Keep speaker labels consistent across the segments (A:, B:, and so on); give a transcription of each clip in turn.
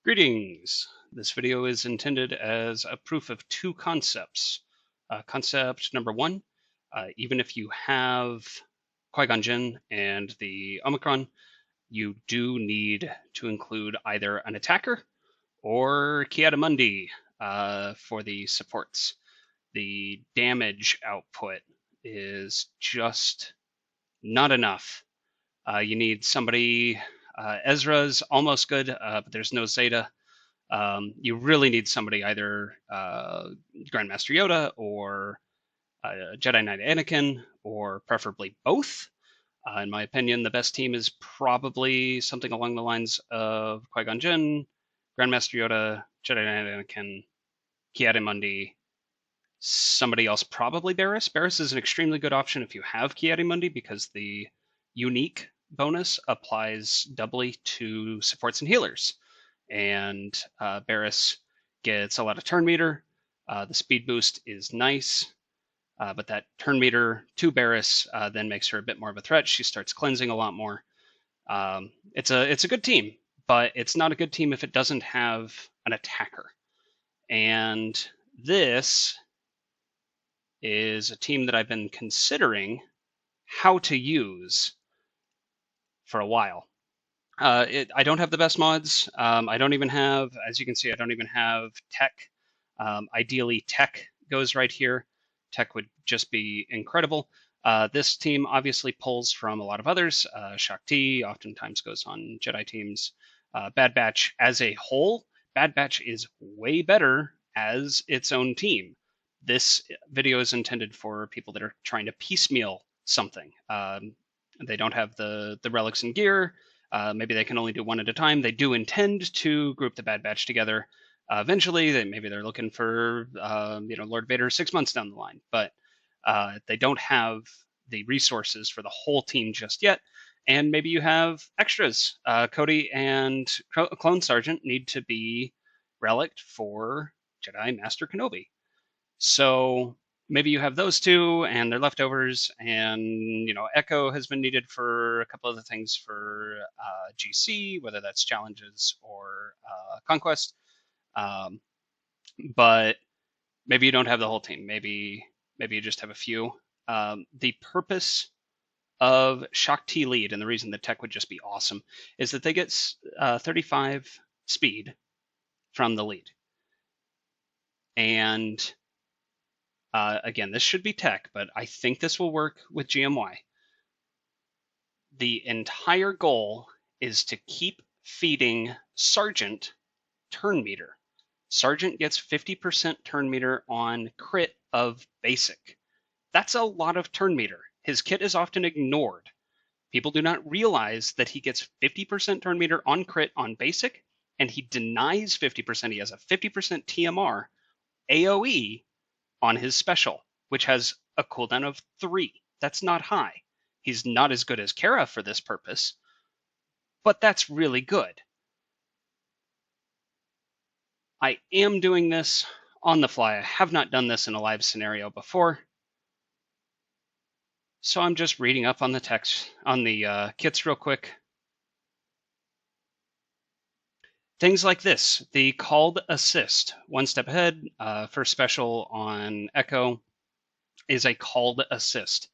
A: Greetings! This video is intended as a proof of two concepts. Concept number one, even if you have Qui-Gon Jinn and the Omicron, you do need to include either an attacker or Ki-Adi-Mundi for the supports. The damage output is just not enough. You need somebody, Ezra's almost good, but there's no Zeta. You really need somebody either Grandmaster Yoda or Jedi Knight Anakin, or preferably both. In my opinion, the best team is probably something along the lines of Qui-Gon Jinn, Grandmaster Yoda, Jedi Knight Anakin, Ki-Adi-Mundi, somebody else, probably Barriss. Barriss is an extremely good option if you have Ki-Adi-Mundi because the unique bonus applies doubly to supports and healers. And Barriss gets a lot of turn meter. The speed boost is nice, but that turn meter to Barriss then makes her a bit more of a threat. She starts cleansing a lot more. It's a good team, but it's not a good team if it doesn't have an attacker. And this is a team that I've been considering how to use for a while. I don't have the best mods. I don't even have, as you can see, I don't even have tech. Ideally, tech goes right here. Tech would just be incredible. This team obviously pulls from a lot of others. Shaak Sgt oftentimes goes on Jedi teams. Bad Batch as a whole, Bad Batch is way better as its own team. This video is intended for people that are trying to piecemeal something. They don't have the relics and gear. Maybe they can only do one at a time. They do intend to group the Bad Batch together eventually. Maybe they're looking for Lord Vader 6 months down the line, but they don't have the resources for the whole team just yet. And maybe you have extras. Cody and Clone Sergeant need to be relicked for Jedi Master Kenobi. So maybe you have those two and they're leftovers, and Echo has been needed for a couple of the things for GC, whether that's challenges or conquest. But maybe you don't have the whole team. Maybe you just have a few. The purpose of Shaak Sgt lead, and the reason the tech would just be awesome, is that they get 35 speed from the lead. And again, this should be tech, but I think this will work with GMY. The entire goal is to keep feeding Sergeant turn meter. Sergeant gets 50% turn meter on crit of basic. That's a lot of turn meter. His kit is often ignored. People do not realize that he gets 50% turn meter on crit on basic, and he denies 50%. He has a 50% TMR AoE on his special, which has a cooldown of 3. That's not high. He's not as good as Kara for this purpose, but that's really good. I am doing this on the fly. I have not done this in a live scenario before, so I'm just reading up on the text, on the kits real quick. Things like this, the called assist, one step ahead, first special on Echo is a called assist.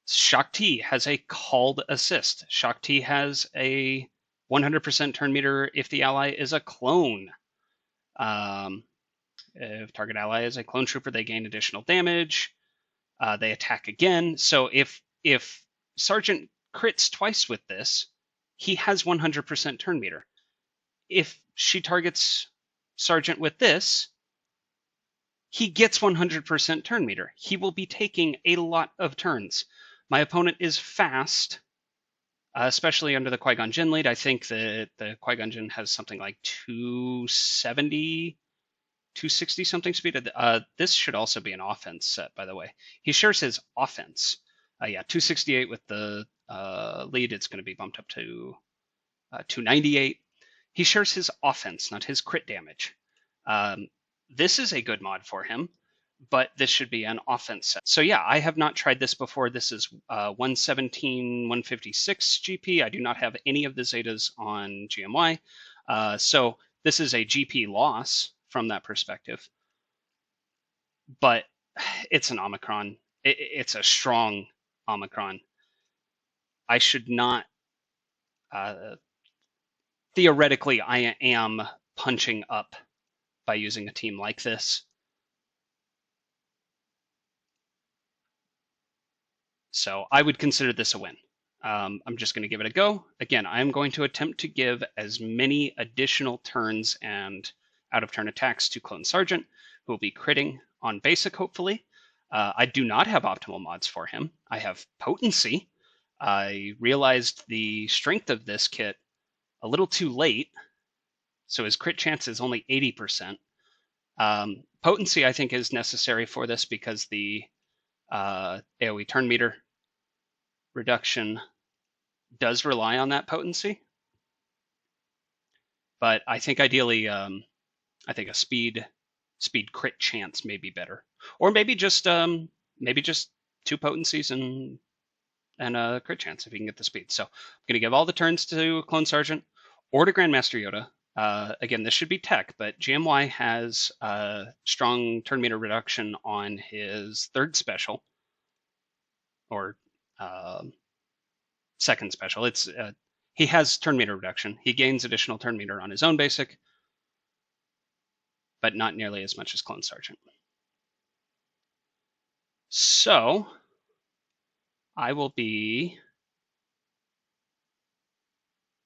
A: Shaak Sgt has a called assist. Shaak Sgt has a 100% turn meter if the ally is a clone. If target ally is a clone trooper, they gain additional damage. They attack again. So if Sergeant crits twice with this, he has 100% turn meter. If she targets Sergeant with this, he gets 100% turn meter. He will be taking a lot of turns. My opponent is fast, especially under the Qui-Gon Jinn lead. I think that the Qui-Gon Jinn has something like 270, 260 something speed. This should also be an offense set, by the way. He shares his offense. Yeah, 268 with the lead. It's going to be bumped up to 298. He shares his offense, not his crit damage. This is a good mod for him, but this should be an offense set. So yeah, I have not tried this before. This is 117, 156 GP. I do not have any of the Zetas on GMY. So this is a GP loss from that perspective, but it's an Omicron. It's a strong Omicron. I should not, theoretically, I am punching up by using a team like this. So I would consider this a win. I'm just going to give it a go. Again, I'm going to attempt to give as many additional turns and out-of-turn attacks to Clone Sergeant, who will be critting on basic, hopefully. I do not have optimal mods for him. I have potency. I realized the strength of this kit a little too late, so his crit chance is only 80%. Potency, I think, is necessary for this because the AoE turn meter reduction does rely on that potency. But I think ideally, I think a speed crit chance may be better, or maybe just two potencies and a crit chance if you can get the speed. So I'm going to give all the turns to Clone Sergeant or to Grandmaster Yoda. Again, this should be tech, but GMY has a strong turn meter reduction on his third special, or second special. It's he has turn meter reduction. He gains additional turn meter on his own basic, but not nearly as much as Clone Sergeant. So I will be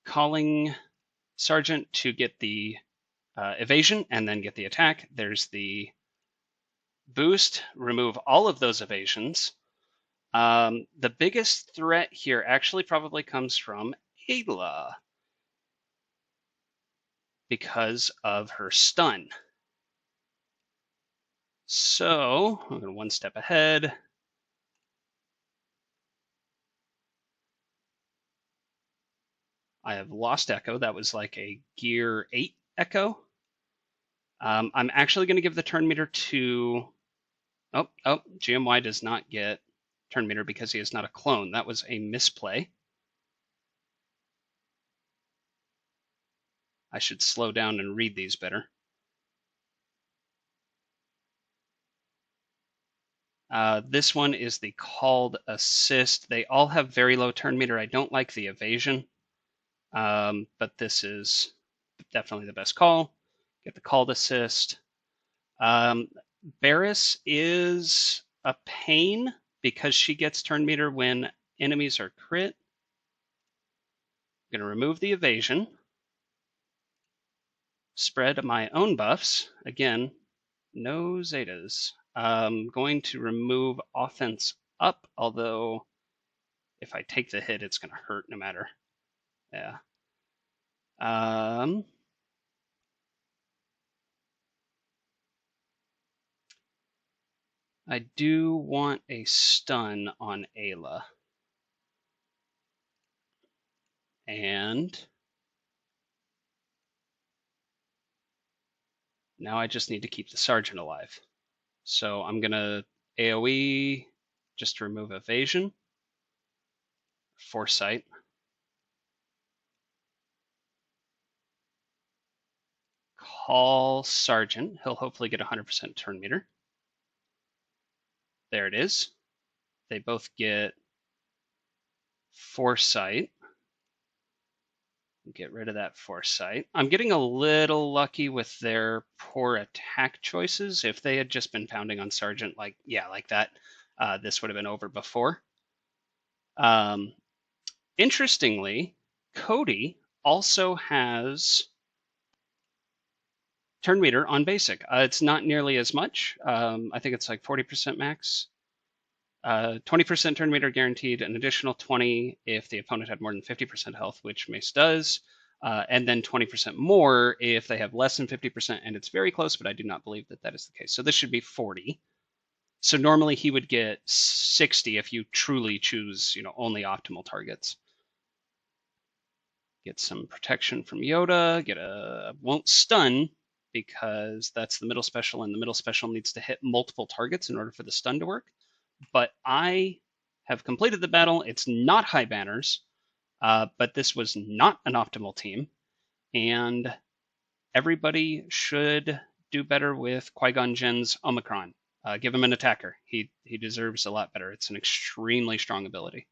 A: calling Sergeant to get the evasion and then get the attack. There's the boost, remove all of those evasions. The biggest threat here actually probably comes from Ayla because of her stun. So I'm going one step ahead. I have lost Echo. That was like a Gear 8 Echo. I'm actually going to give the turn meter to... Oh, GMY does not get turn meter because he is not a clone. That was a misplay. I should slow down and read these better. This one is the called assist. They all have very low turn meter. I don't like the evasion, but this is definitely the best call. Get the called assist. Barris is a pain because she gets turn meter when enemies are crit. I'm going to remove the evasion. Spread my own buffs. Again, no Zetas. Going to remove offense up, although if I take the hit, it's going to hurt no matter. Yeah. I do want a stun on Ayla. And now I just need to keep the Sergeant alive. So I'm going to AoE just to remove evasion. Foresight. Call Sergeant. He'll hopefully get 100% turn meter. There it is. They both get Foresight. Get rid of that Foresight. I'm getting a little lucky with their poor attack choices. If they had just been pounding on Sergeant like that, this would have been over before. Interestingly, Cody also has turn meter on basic. It's not nearly as much. I think it's like 40% max. 20% turn meter guaranteed, an additional 20 if the opponent had more than 50% health, which Mace does, and then 20% more if they have less than 50%, and it's very close, but I do not believe that that is the case. So this should be 40. So normally he would get 60 if you truly choose, only optimal targets. Get some protection from Yoda, won't stun, because that's the middle special, and the middle special needs to hit multiple targets in order for the stun to work. But I have completed the battle. It's not high banners, but this was not an optimal team. And everybody should do better with Qui-Gon Jinn's Omicron. Give him an attacker. He deserves a lot better. It's an extremely strong ability.